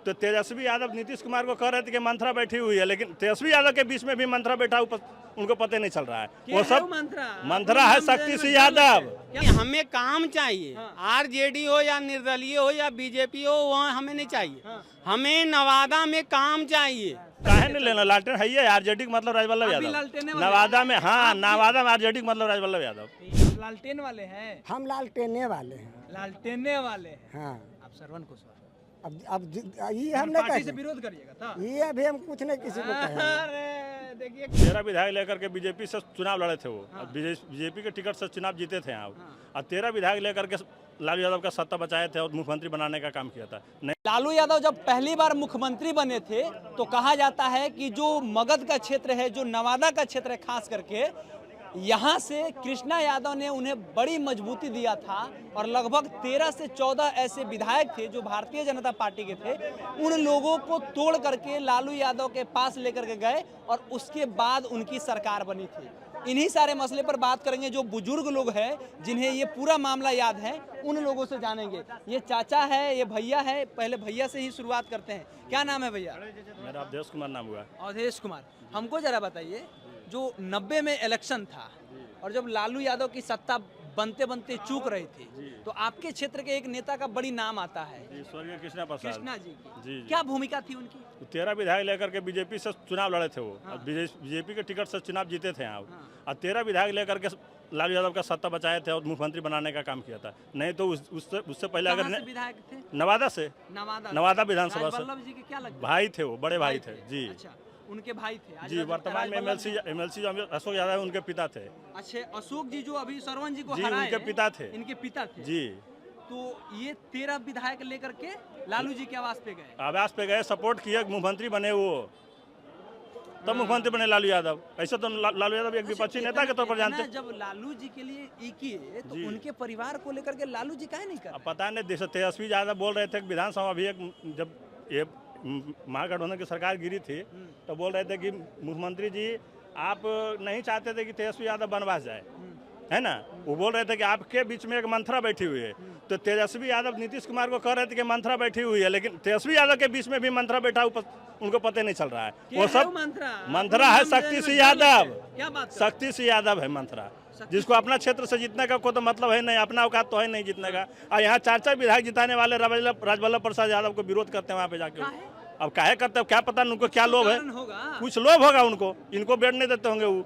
तो तेजस्वी यादव नीतीश कुमार को कह रहे थे कि मंत्रा बैठी हुई है, लेकिन तेजस्वी यादव के बीच में भी मंत्रा बैठा उनको पता नहीं चल रहा है। वो सब मंत्रा है शक्ति सिंह यादव। हमें काम चाहिए, आरजेडी हो या निर्दलीय हो या बीजेपी हो, वहाँ हमें नहीं चाहिए। हमें नवादा में काम चाहिए। काहे नहीं लेना, लालटेन है ही आरजेडी का मतलब राजवल्लभ यादव। नवादा में, हाँ नवादा में आरजेडी का मतलब राजवल्लभ यादव। लालटेन वाले हैं, हम लालटेने वाले हैं। लालटेने वाले हैं। हाँ, आप श्रवण कुशवाहा अब ये हम नहीं पार्टी से कहेंगे, विरोध करिएगा था। ये अभी हम कुछ नहीं किसी को कहेंगे। अरे देखिए 13 विधायक लेकर के बीजेपी से चुनाव लड़े थे वो। बीजेपी के टिकट से चुनाव जीते थे यहाँ। और 13 विधायक लेकर के लालू यादव का सत्ता बचाए थे और मुख्यमंत्री बनाने का काम किया था। नहीं, लालू यादव जब पहली बार मुख्यमंत्री बने थे तो कहा जाता है कि जो मगध का क्षेत्र है, जो नवादा का क्षेत्र है खास करके, यहाँ से कृष्णा यादव ने उन्हें बड़ी मजबूती दिया था और लगभग 13 से 14 ऐसे विधायक थे जो भारतीय जनता पार्टी के थे। उन लोगों को तोड़ करके लालू यादव के पास लेकर के गए और उसके बाद उनकी सरकार बनी थी। इन्हीं सारे मसले पर बात करेंगे। जो बुजुर्ग लोग हैं जिन्हें ये पूरा मामला याद है, उन लोगों से जानेंगे। ये चाचा है, ये भैया है। पहले भैया से ही शुरुआत करते हैं। क्या नाम है भैया? मेरा अवधेश कुमार नाम हुआ। अवधेश कुमार, हमको जरा बताइए, जो 90 में इलेक्शन था और जब लालू यादव की सत्ता बनते बनते चूक रही थी, तो आपके क्षेत्र के एक नेता का बड़ी नाम आता है, स्वर्गीय कृष्णा प्रसाद। कृष्णा जी की जी। क्या भूमिका थी उनकी? 13 विधायक लेकर के बीजेपी से चुनाव लड़े थे वो। बीजेपी के टिकट से चुनाव जीते थे यहाँ। और 13 विधायक लेकर के लालू यादव का सत्ता बचाए थे और मुख्यमंत्री बनाने का काम किया था। नहीं तो उससे पहले कहाँ अगर से विधायक थे? नवादा से, नवादा विधानसभा से वल्लभ जी के क्या लगता भाई थे वो, बड़े भाई थे जी। अच्छा, उनके भाई थे। आज जी, वर्तमान में एमएलसी जो अशोक यादव है उनके पिता थे। अच्छे, अशोक जी जो अभी सरवन जी को जी, हराए उनके पिता थे। इनके पिता थे जी। तो ये 13 विधायक लेकर के लालू जी के आवास पे गए। आवास पे गए, सपोर्ट किए, मुख्यमंत्री बने वो। तब मुख्यमंत्री बने लालू यादव। ऐसे तो लालू यादव एक विपक्षी नेता के तौर पर जानते हैं। जब लालू जी के लिए ये किए तो उनके परिवार को लेकर के लालू जी काहे नहीं कर? अब पता नहीं, जैसे तेजस्वी यादव बोल रहे थे विधानसभा भी जब ये महागठबंधन की सरकार गिरी थी तो बोल रहे थे कि मुख्यमंत्री जी आप नहीं चाहते थे कि तेजस्वी यादव बनवास जाए, है ना। वो बोल रहे थे कि आपके बीच में एक मंत्रा बैठी हुई है। तो तेजस्वी यादव नीतीश कुमार को कह रहे थे कि मंत्रा बैठी हुई है, लेकिन तेजस्वी यादव के बीच में भी मंत्रा बैठा उनको पता नहीं चल रहा है। वो सब मंत्रा है शक्ति सिंह यादव। क्या बात? शक्ति सिंह यादव है मंत्रा, जिसको अपना क्षेत्र से जीतने का कोई तो मतलब है नहीं, अपना औकात तो है नहीं जीतने का। और यहाँ 4 विधायक जिताने वाले राजवल्लभ प्रसाद यादव को विरोध करते हैं वहाँ पे जाके। अब काहे करते हैं क्या पता, उनको क्या लोभ है, कुछ लोभ होगा उनको, इनको बैठ नहीं देते होंगे। वो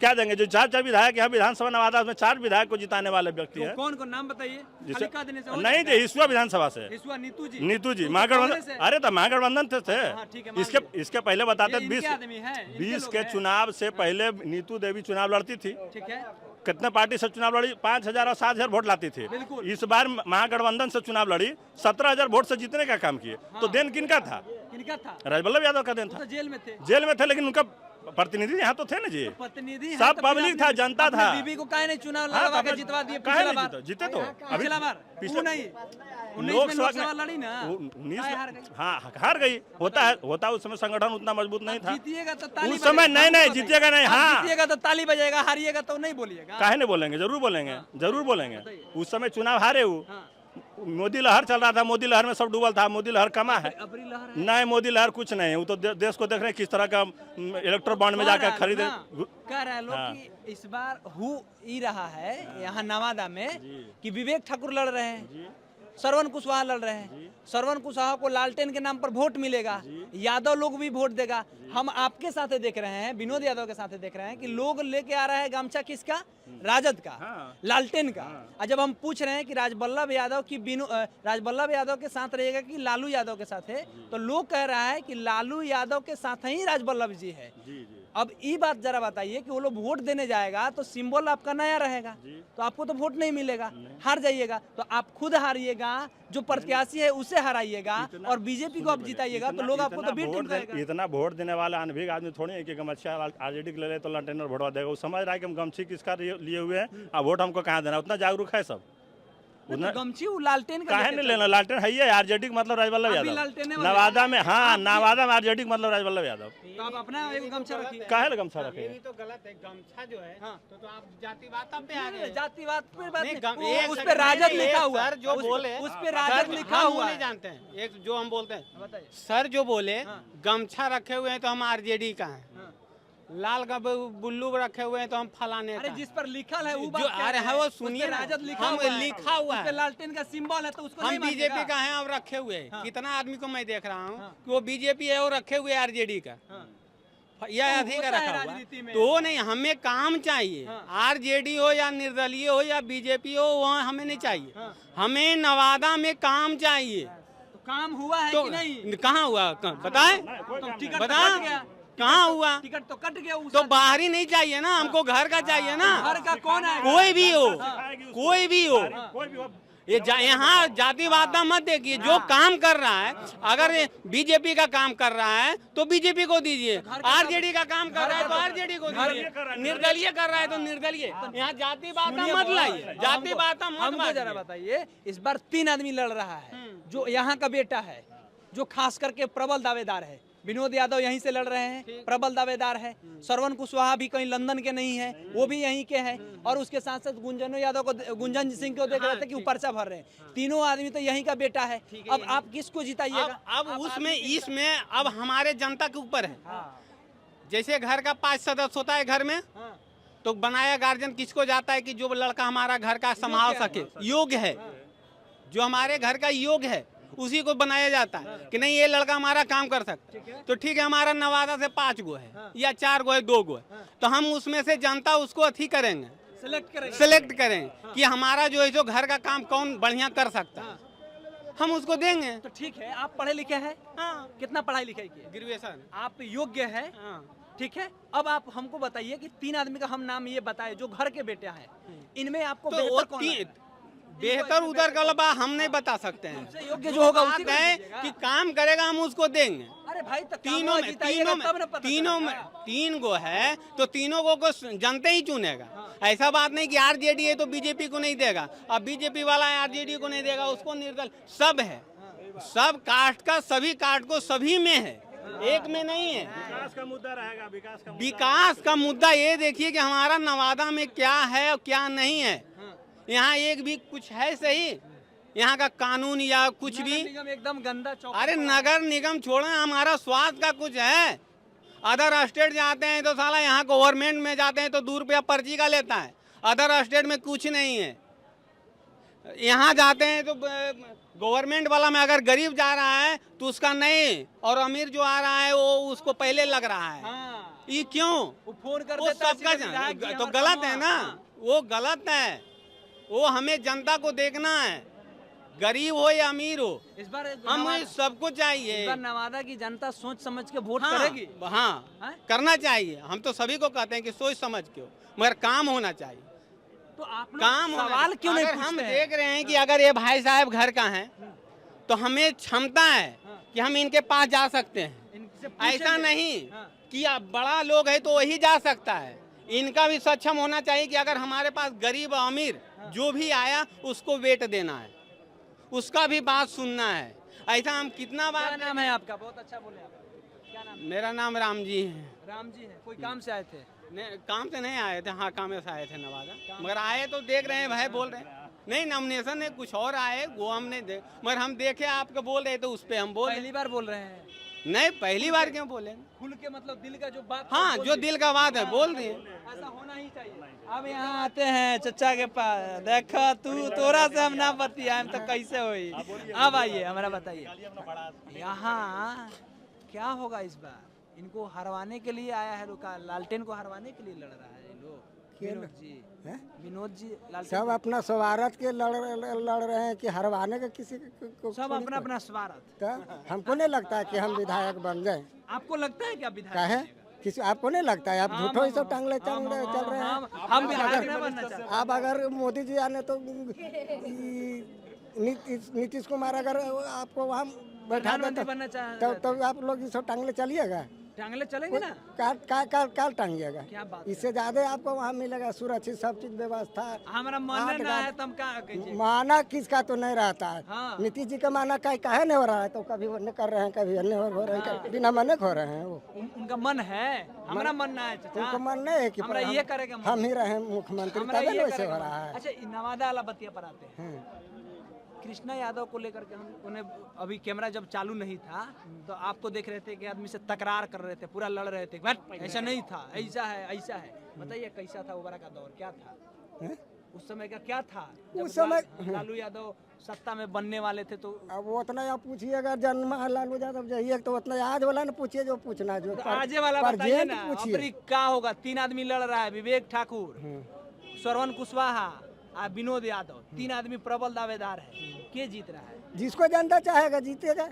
क्या देंगे? जो 4 विधायक यहाँ विधानसभा नवादा में 4 विधायक को जिताने वाले व्यक्ति है। कौन नाम बताइए? नहीं जी, हिस्सा विधानसभा से नीतू जी महागठबंधन। अरे तो महागठबंधन थे। इसके पहले बताते 20 के चुनाव से पहले नीतू देवी चुनाव लड़ती थी। ठीक है, कितने पार्टी से चुनाव लड़ी? 5000 और 7000 वोट लाती थी। इस बार महागठबंधन से चुनाव लड़ी, 17000 वोट से जीतने का काम किए। तो देन किनका था? राजवल्लभ यादव का देन था। जेल में थे, लेकिन उनका प्रतिनिधि यहाँ तो थे ना जी। प्रतिनिधि सब पब्लिक था, जनता था। बीबी को काहे नहीं चुनाव लड़वा के जितवा दिए? पिछला बार जीते तो अभी पिछला नहीं, लोकसभा लड़ी ना, 19 हाँ हार गई। होता उस समय संगठन उतना मजबूत नहीं था। जीतिएगा तो ताली उस समय नहीं जीतिएगा नहीं। हाँ, जीतिएगा तो ताली बजेगा, हारिएगा तो नहीं बोलिएगा। काहे नहीं बोलेंगे? जरूर बोलेंगे, जरूर बोलेंगे। उस समय चुनाव हारे वो। मोदी लहर चल रहा था, मोदी लहर में सब डूबल था। मोदी लहर कमा है नहीं, मोदी लहर कुछ नहीं है। वो तो देश को देख रहे हैं किस तरह का इलेक्ट्रल बॉन्ड में जाकर खरीदे। कह रहे हैं लोग कि इस बार ही रहा है यहाँ नवादा में कि विवेक ठाकुर लड़ रहे हैं, श्रवण कुशवाहा लड़ रहे हैं। श्रवण कुशवाहा को लालटेन के नाम पर वोट मिलेगा, यादव लोग भी वोट देगा। हम आपके साथ देख रहे हैं, विनोद यादव के साथ देख रहे हैं कि लोग लेके आ रहा है गमछा किसका? राजद का, लालटेन का। और जब हम पूछ रहे हैं कि राजवल्लभ यादव के साथ रहेगा कि लालू यादव के साथ है, तो लोग कह रहा है कि लालू यादव के साथ ही राजवल्लभ जी है। अब ये बात जरा बताइए कि वो लोग वोट देने जाएगा तो सिंबल आपका नया रहेगा, तो आपको तो वोट नहीं मिलेगा, हार जाइएगा। तो आप खुद हारिएगा, जो प्रत्याशी है उसे हराइएगा और बीजेपी को आप जिताइएगा, तो लोग आपको तो बीट। इतना वोट देने वाला अनभिज्ञ आदमी थोड़ी है कि गमछा आरजेडी ले ले तो लंटेनर वोटवा देगा। वो समझ रहा है कि हम गमछी किसका लिए हुए हैं और वोट हमको कहाँ देना। उतना जागरूक है सब, उतना गमछी वो लालटेन का काहे लेके नहीं लेना, लालटेन है ही है, आरजेडी का मतलब राजवल्लभ अभी यादव। लालटेने वाले नवादा में, हाँ नवादा में आरजेडी का मतलब राजवल्लभ यादव। तो आप अपना एक गमछा रखिए। काहे ले गमछा ये रखे? भी तो गलत है, गमछा जो है हाँ। तो आप जातिवाद पे आ गए। जातिवाद पे बात नहीं, नहीं, एक उस पे सेकंड, राजद नहीं, लिखा एक हुआ सर जो बोले, उस पे राजद सर, लिखा हम वो हुआ नहीं है। जानते हैं, एक जो हम बोलते हैं बताइए। सर जो बोले हाँ। गमछा रखे हुए हैं तो हम आरजेडी का हैं, हाँ। लाल का बुल्लू रखे हुए हैं तो हम फलाने अरे का जिस पर लिखा है वो जो बात कह अरे रहे हाँ हैं। वो उस पे सुनिए ना, राजद लिखा हम हुआ है, लिखा हुआ उस पे है, लालटेन का सिंबल है तो उसको हम नहीं बीजेपी मानेगा। का हैं और रखे हुए हैं। हाँ। कितना आदमी को मैं देख रहा हूँ हाँ। कि वो बीजेपी है और रखे हुए आरजेडी का हाँ। या तो अधिक होता है रखा हुआ राजनीति है। में। तो नहीं, हमें काम चाहिए, हाँ। आरजेडी हो या निर्दलीय हो या बीजेपी हो, वहाँ हमें नहीं चाहिए। हाँ। हमें नवादा में काम चाहिए। तो काम हुआ है तो कि नहीं? कहाँ हुआ बताए, तो टिकट तो बता कट गया, कहाँ हुआ? टिकट तो कट गया उस तो बाहरी नहीं चाहिए ना, हमको घर का चाहिए ना। घर का कौन है? कोई भी हो, कोई भी हो, कोई भी हो, ये यहाँ जातिवाद मत देखिए। जो काम कर रहा है, अगर बीजेपी का काम कर रहा है तो बीजेपी को दीजिए, आरजेडी का काम कर रहा है तो आरजेडी को दीजिए, निर्दलीय कर रहा है तो निर्दलीय। यहाँ जातिवाद मत लाइए, जातिवाद मत हमको जरा बांटिए। बताइए, इस बार 3 आदमी लड़ रहा है, जो यहाँ का बेटा है, जो खास करके प्रबल दावेदार है। विनोद यादव यहीं से लड़ रहे हैं, प्रबल दावेदार है। श्रवण कुशवाहा भी कहीं लंदन के नहीं है, वो भी यहीं के हैं। और उसके साथ साथ गुंजन सिंह को देख रहे थे कि वो पर्चा भर रहे हैं। तीनों आदमी तो यहीं का बेटा है। अब आप किसको जिताइएगा? अब उसमें इसमें अब हमारे जनता के ऊपर है। जैसे घर का 5 सदस्य होता है घर में, तो बनाया गार्जियन किसको जाता है कि जो लड़का हमारा घर का संभाल सके, योग्य है, जो हमारे घर का योग्य है उसी को बनाया जाता है कि नहीं ये लड़का हमारा काम कर सकता है। तो ठीक है, हमारा नवादा से 5 गो है या 4 गो है, 2 गो है, तो हम उसमें से जनता उसको अथी करेंगे, सेलेक्ट करें कि हमारा जो है जो घर का काम कौन बढ़िया कर सकता है, हम उसको देंगे। तो ठीक है, आप पढ़े लिखे हैं? हाँ, कितना पढ़ाई लिखाई किए? ग्रेजुएशन। आप योग्य है? हाँ। ठीक है, अब आप हमको बताइए कि 3 आदमी का हम नाम ये बताए जो घर के बेटे हैं, इनमें आपको तो बेहतर वो कौन लगा? बेहतर उधर का लबा हम नहीं बता सकते हैं। सबसे योग्य जो होगा उसी को है दीजिएगा। कि काम करेगा हम उसको देंगे। अरे भाई, तो तीनों में तीनों में 3 गो है तो तीनों को जनता ही चुनेगा। ऐसा बात नहीं कि आरजेडी है तो बीजेपी को नहीं देगा, अब बीजेपी वाला है आरजेडी को नहीं देगा, उसको निर्दल सब है। सब कास्ट का, सभी कास्ट को सभी में है, एक में नहीं है। विकास का मुद्दा रहेगा, विकास का विकास का मुद्दा ये देखिए कि हमारा नवादा में क्या है और क्या नहीं है। यहाँ एक भी कुछ है सही, यहाँ का कानून या कुछ भी एकदम गंदा चौक। अरे नगर निगम छोड़े, हमारा स्वास्थ्य का कुछ है। अदर स्टेट जाते हैं तो साला यहाँ गवर्नमेंट में जाते हैं तो 2 रुपया पर्ची का लेता है, अदर स्टेट में कुछ नहीं है। यहाँ जाते हैं तो गवर्नमेंट वाला में अगर गरीब जा रहा है तो उसका नहीं, और अमीर जो आ रहा है वो उसको पहले लग रहा है। ये क्यों? वो फोन कर वो देता है सबका सीधे विधायक जी, तो हमारा गलत काम है हुआ। ना, वो गलत है। वो हमें जनता को देखना है, गरीब हो या अमीर हो, इस बार हमें सबको चाहिए। इस बार नवादा की जनता सोच समझ के वोट हाँ, करेगी। हाँ, हैं? करना चाहिए। हम तो सभी को कहते हैं कि सोच समझ के हो, मगर काम होना चाहिए। तो आप लोग काम होना सवाल क्यों नहीं अगर हम पूछते हैं? देख रहे हैं कि अगर ये भाई साहब घर का हैं तो हमें क्षमता है कि हम इनके पास जा सकते हैं। इनसे पूछेंगे। ऐसा नहीं हाँ। कि अब बड़ा लोग है तो वही जा सकता है, इनका भी सक्षम होना चाहिए कि अगर हमारे पास गरीब और अमीर जो भी आया उसको वेट देना है, उसका भी बात सुनना है। ऐसा हम कितना क्या बार। नाम है आपका? बहुत अच्छा बोले आप। क्या नाम है? मेरा नाम राम जी है। राम जी है। कोई काम से आए थे? काम से नहीं आए थे, हाँ काम से आए थे नवादा, मगर आए तो देख रहे हैं भाई, बोल रहे हैं नहीं नॉमिनेशन है कुछ और आए, वो हम नहीं देख, मगर हम देखे आपको बोल रहे तो उस पे हम बोल रहे। पहली बार बोल रहे हैं? नहीं पहली बार क्यों बोले, खुल के मतलब दिल का जो बात हाँ बोल जो दिए। दिल का बात है बोल दिए। ऐसा होना ही चाहिए। अब यहाँ आते हैं चचा के पास, देखो तू तोरा से हम ना बतियाएं तो कैसे होई। अब आइए हमारा बताइए, यहाँ क्या होगा इस बार? इनको हरवाने के लिए आया है रुका, लालटेन को हरवाने के लिए लड़ रहा है ये लोग। विनोद जी, हैं? विनोद जी लालटेन सब अपना स्वार्थ के लड़ रहे हैं कि हरवाने का किसी को सब अपना अपना स्वार्थ। तो हमको नहीं लगता है कि हम विधायक बन जाए। आपको लगता है क्या विधायक? काहे किसी आपको नहीं लगता है? आप झूठो ही सब टांगले चल रहे हैं। हम विधायक नहीं बनना चाहते। आप अगर मोदी जी आने तो नीतीश कुमार अगर आपको वहाँ बैठा प्रधानमंत्री देते बनना चाहते तब आप लोग ये सब टांगले चलिएगा। टांगले चलेंगे ना? काल टांगिएगा। क्या बात इससे ज्यादा आपको वहाँ मिलेगा सुरक्षित सब चीज व्यवस्था। हमारा मन ना है तो हम क्या कीजिए? माना किसका तो नहीं रहता है। हाँ। नीतीश जी का माना काहे नहीं हो रहा है, तो कभी अन्य कर रहे हैं, कभी अन्य हो रहे हैं, बिना मने हो रहे हैं वो। उनका मन है, हमारा मन ना है चाचा। उनको मन नहीं है कि हमरा ये करेगा मन। हम ही रहे मुख्यमंत्री, हमारा तभी ये वैसे करेगा हो रहा मन। है। अच्छा, नवादा वाला बतिया पर आते हैं। हम्म। कृष्णा यादव को लेकर के हम उन्हें अभी कैमरा जब चालू नहीं था तो आपको देख रहे थे कि आदमी से तकरार कर रहे थे, पूरा लड़ रहे थे, बट ऐसा नहीं था, ऐसा है ऐसा है। बताइए कैसा था उबरा का दौर, क्या था हैं? उस समय का, क्या था जब उस समय लालू यादव सत्ता में बनने वाले थे? तो अब वो उतना आप पूछिए, अगर जन्म लालू यादव जाइए तो उतना आज वाला ना पूछिए जो पूछना जो आजे वाला बताइए present ना। पूछिए। अबरी क्या होगा? 3 आदमी लड़ रहा है, विवेक ठाकुर, श्रवण कुशवाहा और विनोद यादव, 3 आदमी प्रबल दावेदार है। के जीत रहा है? जिसको जनता चाहेगा जीतेगा।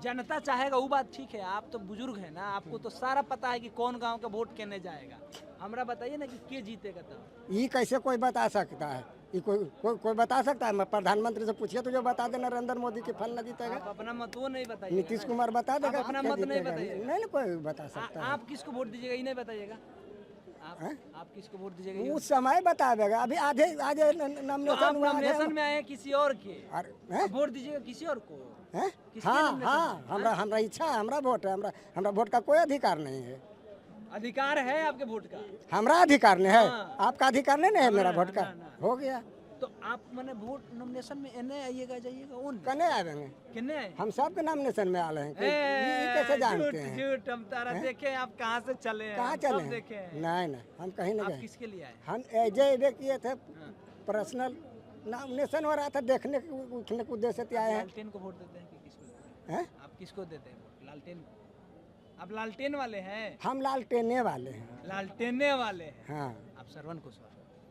जनता चाहेगा वो बात ठीक है, आप तो बुजुर्ग है ना, आपको तो सारा पता है कि कौन गांव का वोट केने जाएगा। हमरा बताइए ना कि के जीतेगा तब। ये कैसे कोई बता सकता है? ये कोई बता सकता है? मैं प्रधानमंत्री से पूछिए तो जो बता दे नरेंद्र मोदी की फल न जीतेगा। आप अपना मत वो नहीं बताइए। नीतीश कुमार बता देगा आप अपना क्या मत नहीं जीतेगा। बताइएगा। नहीं कोई बता सकता है। आप किसको वोट दीजिएगा ये नहीं बताइएगा? आप किसको वोट दीजिएगा ये? उस समय बता देगा। अभी आधे आधे तो नॉमिनेशन आप हुआ है। नॉमिनेशन में आए हैं किसी और के, अरे, हैं? आप वोट दीजिएगा किसी और को? हैं? किसके हाँ nomination हाँ, हमरा इच्छा है, हमरा वोट है, हमरा वोट का कोई अधिकार नहीं है। अधिकार है आपके वोट का? हमरा अधिकार नहीं है, हाँ। आपका अधिकार नहीं है मेरा वोट का। ना। हो गया। तो आप मैंने वोट नॉमिनेशन में एने आइएगा जाइएगा उन कने आएंगे? किन्ने आए? हम सबके नॉमिनेशन में आए हैं। ये कैसे जानते हैं? झूठ हम तारा देखे, आप कहाँ से चले हैं? कहाँ हम चले सब हैं? देखे हैं। नहीं हम कहीं नहीं आप गए। किसके लिए आए? हम एजे किए थे, पर्सनल नॉमिनेशन हो रहा था, देखने के उठने के उद्देश्य से आए हैं। लालटेन को वोट देते हैं कि किसको देते हैं? हैं? आप किसको देते हैं वोट? लालटेन को? आप लालटेन वाले हैं? हम लालटेने वाले हैं। लालटेने वाले हैं। हाँ। आप श्रवण कुशवाहा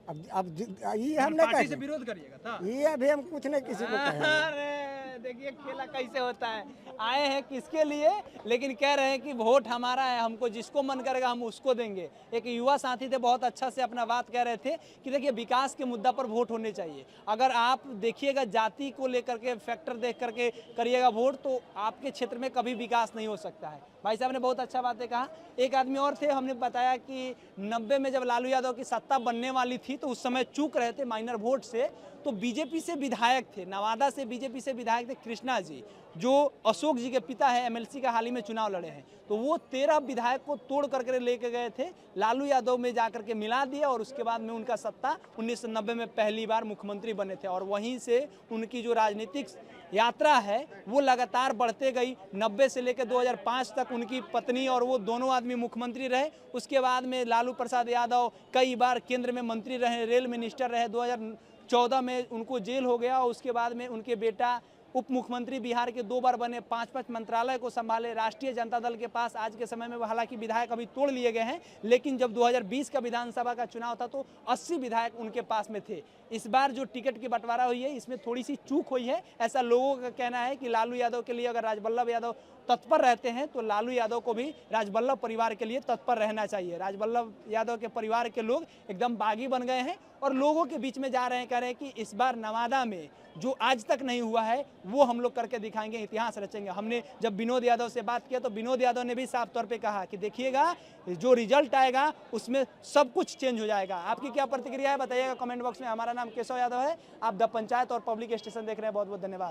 ये हम नहीं पार्टी से कहते। विरोध करिएगा था? ये अभी हम कुछ नहीं किसी को कहेंगे। अरे देखिए खेला कैसे होता है। आए हैं किसके लिए, लेकिन कह रहे हैं कि वोट हमारा है, हमको जिसको मन करेगा हम उसको देंगे। एक युवा साथी थे, बहुत अच्छा से अपना बात कह रहे थे कि देखिए विकास के मुद्दा पर वोट होने चाहिए। अगर आप देखिएगा जाति को लेकर के फैक्टर देख करके करिएगा वोट तो आपके क्षेत्र में कभी विकास नहीं हो सकता है। भाई साहब ने बहुत अच्छा बातें कहा। एक आदमी और थे, हमने बताया कि 90 में जब लालू यादव की सत्ता बनने वाली थी तो उस समय चूक रहे थे माइनर वोट से, तो बीजेपी से विधायक थे, नवादा से बीजेपी से विधायक थे कृष्णा जी, जो अशोक जी के पिता है, एमएलसी का हाल ही में चुनाव लड़े हैं। तो वो 13 विधायक को तोड़ करके लेके गए थे, लालू यादव में जाकर के मिला दिया और उसके बाद में उनका सत्ता 1990 में पहली बार मुख्यमंत्री बने थे। और वहीं से उनकी जो राजनीतिक यात्रा है वो लगातार बढ़ते गई। 90 से लेकर 2005 तक उनकी पत्नी और वो दोनों आदमी मुख्यमंत्री रहे। उसके बाद में लालू प्रसाद यादव कई बार केंद्र में मंत्री रहे, रेल मिनिस्टर रहे। 2014 में उनको जेल हो गया और उसके बाद में उनके बेटा उप मुख्यमंत्री बिहार के 2 बार बने, 5 मंत्रालय को संभाले। राष्ट्रीय जनता दल के पास आज के समय में हालांकि विधायक अभी तोड़ लिए गए हैं, लेकिन जब 2020 का विधानसभा का चुनाव था तो 80 विधायक उनके पास में थे। इस बार जो टिकट की बंटवारा हुई है इसमें थोड़ी सी चूक हुई है, ऐसा लोगों का कहना है कि लालू यादव के लिए अगर राजवल्लभ यादव तत्पर रहते हैं तो लालू यादव को भी राजवल्लभ परिवार के लिए तत्पर रहना चाहिए। राजवल्लभ यादव के परिवार के लोग एकदम बागी बन गए हैं और लोगों के बीच में जा रहे हैं, कह रहे हैं कि इस बार नवादा में जो आज तक नहीं हुआ है वो हम लोग करके दिखाएंगे, इतिहास रचेंगे। हमने जब विनोद यादव से बात किया तो विनोद यादव ने भी साफ तौर पे कहा कि देखिएगा जो रिजल्ट आएगा उसमें सब कुछ चेंज हो जाएगा। आपकी क्या प्रतिक्रिया है बताइएगा कमेंट बॉक्स में। हमारा नाम केशव यादव है, आप द पंचायत और पब्लिक स्टेशन देख रहे हैं। बहुत बहुत धन्यवाद।